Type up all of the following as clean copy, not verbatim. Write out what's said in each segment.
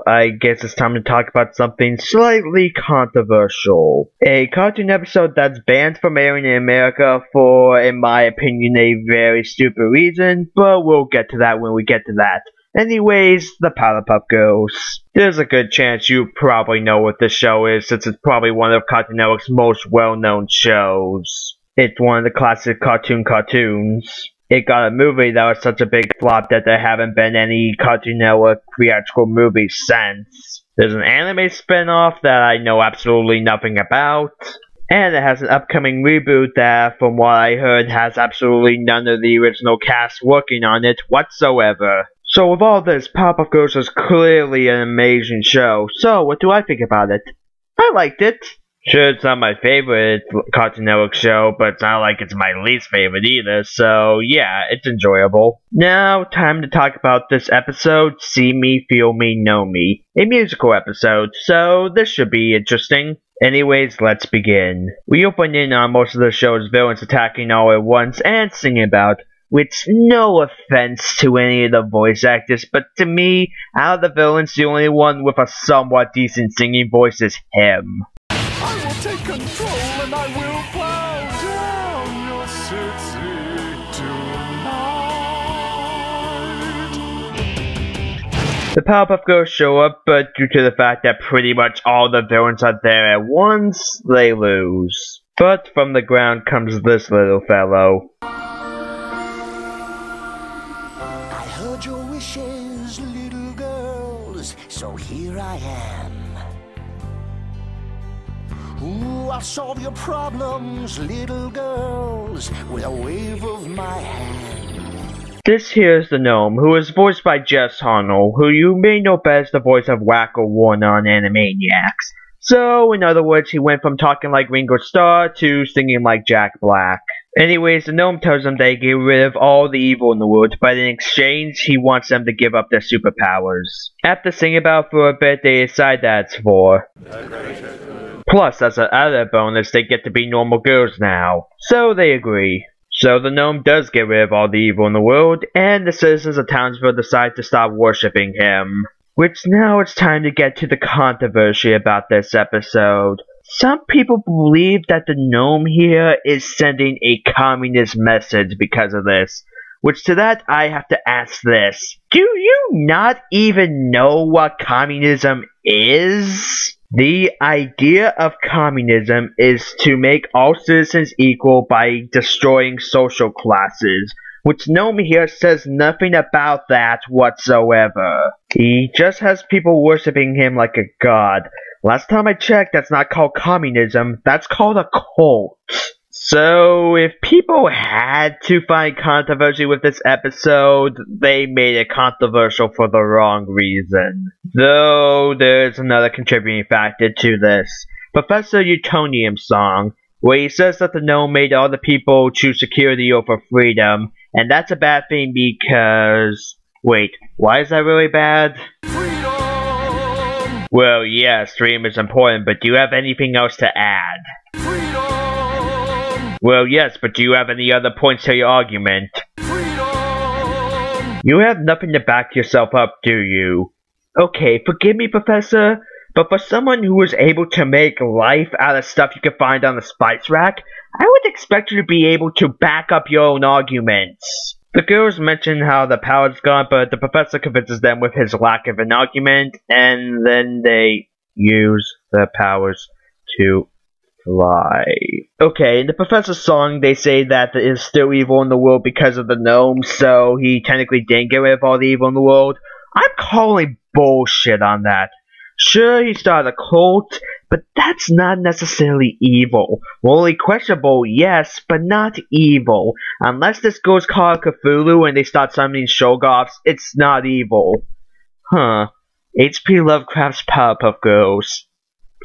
I guess it's time to talk about something slightly controversial. A cartoon episode that's banned from airing in America for, in my opinion, a very stupid reason, but we'll get to that when we get to that. Anyways, the Powerpuff Girls. There's a good chance you probably know what this show is, since it's probably one of Cartoon Network's most well-known shows. It's one of the classic cartoons. It got a movie that was such a big flop that there haven't been any Cartoon Network theatrical movies since. There's an anime spin-off that I know absolutely nothing about. And it has an upcoming reboot that, from what I heard, has absolutely none of the original cast working on it whatsoever. So with all this, Powerpuff Girls is clearly an amazing show. So what do I think about it? I liked it. Sure, it's not my favorite Cartoon Network show, but it's not like it's my least favorite either, so yeah, it's enjoyable. Now, time to talk about this episode, See Me, Feel Me, Know Me. A musical episode, so this should be interesting. Anyways, let's begin. We open in on most of the show's villains attacking all at once and singing about, which, no offense to any of the voice actors, but to me, out of the villains, the only one with a somewhat decent singing voice is him. I will take control and I will plow down your city tonight. The Powerpuff Girls show up, but due to the fact that pretty much all the villains are there at once, they lose. But from the ground comes this little fellow. I heard your wishes, little girls, so here I am. Ooh, I'll solve your problems, little girls, with a wave of my hand. This here's the gnome, who is voiced by Jess Harnell, who you may know best the voice of Wacko Warner on Animaniacs. So, in other words, he went from talking like Ringo Starr to singing like Jack Black. Anyways, the gnome tells them they get rid of all the evil in the world, but in exchange, he wants them to give up their superpowers. After singing about it for a bit, they decide that it's for. Plus, as an added bonus, they get to be normal girls now. So they agree. So the gnome does get rid of all the evil in the world, and the citizens of Townsville decide to stop worshipping him. Which now it's time to get to the controversy about this episode. Some people believe that the gnome here is sending a communist message because of this. Which to that I have to ask this. Do you not even know what communism is? The idea of communism is to make all citizens equal by destroying social classes, which Gnome here says nothing about that whatsoever. He just has people worshipping him like a god. Last time I checked, that's not called communism, that's called a cult. So, if people had to find controversy with this episode, they made it controversial for the wrong reason. Though, there's another contributing factor to this. Professor Utonium's song, where he says that the gnome made all the people choose security over freedom, and that's a bad thing because... Wait, why is that really bad? Freedom! Well, yes, freedom is important, but do you have anything else to add? Well, yes, but do you have any other points to your argument? Freedom! You have nothing to back yourself up, do you? Okay, forgive me, Professor, but for someone who was able to make life out of stuff you could find on the spice rack, I would expect you to be able to back up your own arguments. The girls mention how the power's gone, but the professor convinces them with his lack of an argument, and then they use the powers to fly. Okay, in the professor's song, they say that there is still evil in the world because of the gnome, so he technically didn't get rid of all the evil in the world. I'm calling bullshit on that. Sure, he started a cult, but that's not necessarily evil. Morally questionable, yes, but not evil. Unless this goes called Cthulhu and they start summoning Shoggoths, it's not evil. Huh. H.P. Lovecraft's Powerpuff Girls.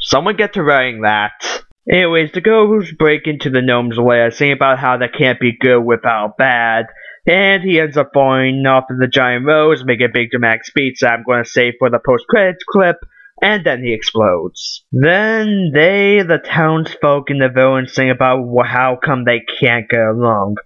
Someone get to writing that. Anyways, the girls break into the gnome's lair, saying about how that can't be good without bad, and he ends up falling off of the giant rose, making a big dramatic speech that I'm going to save for the post-credits clip, and then he explodes. Then they, the townsfolk and the villains, sing about how come they can't get along.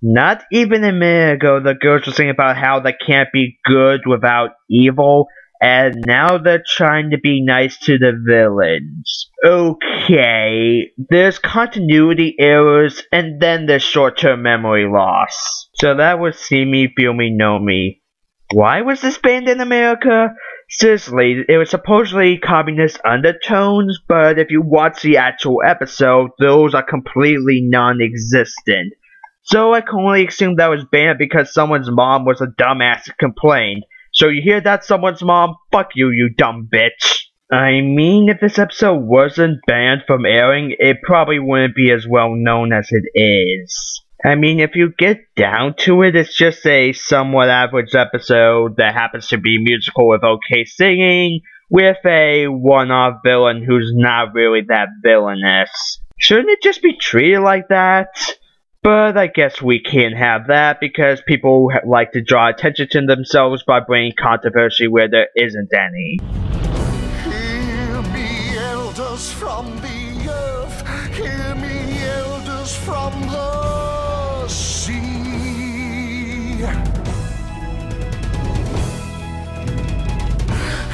Not even a minute ago, the girls were singing about how they can't be good without evil, and now they're trying to be nice to the villains. Okay, there's continuity errors, and then there's short-term memory loss. So that was See Me, Feel Me, Know Me. Why was this banned in America? Seriously, it was supposedly communist undertones, but if you watch the actual episode, those are completely non-existent. So I can only assume that was banned because someone's mom was a dumbass and complained. So you hear that, someone's mom? Fuck you, you dumb bitch. I mean, if this episode wasn't banned from airing, it probably wouldn't be as well known as it is. I mean, if you get down to it, it's just a somewhat average episode that happens to be musical with okay singing, with a one-off villain who's not really that villainous. Shouldn't it just be treated like that? But I guess we can't have that because people like to draw attention to themselves by bringing controversy where there isn't any. Hear me, elders from the earth. Hear me, elders from the sea.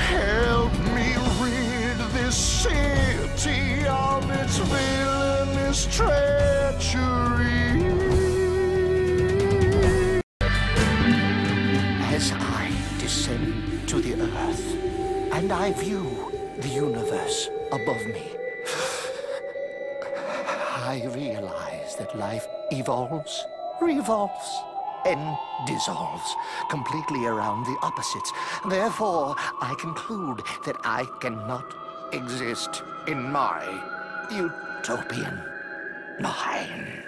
Help me rid this city of its villainous treachery. As I descend to the earth, and I view the universe above me, I realize that life evolves, revolves, and dissolves completely around the opposites. Therefore, I conclude that I cannot exist in my utopian mind.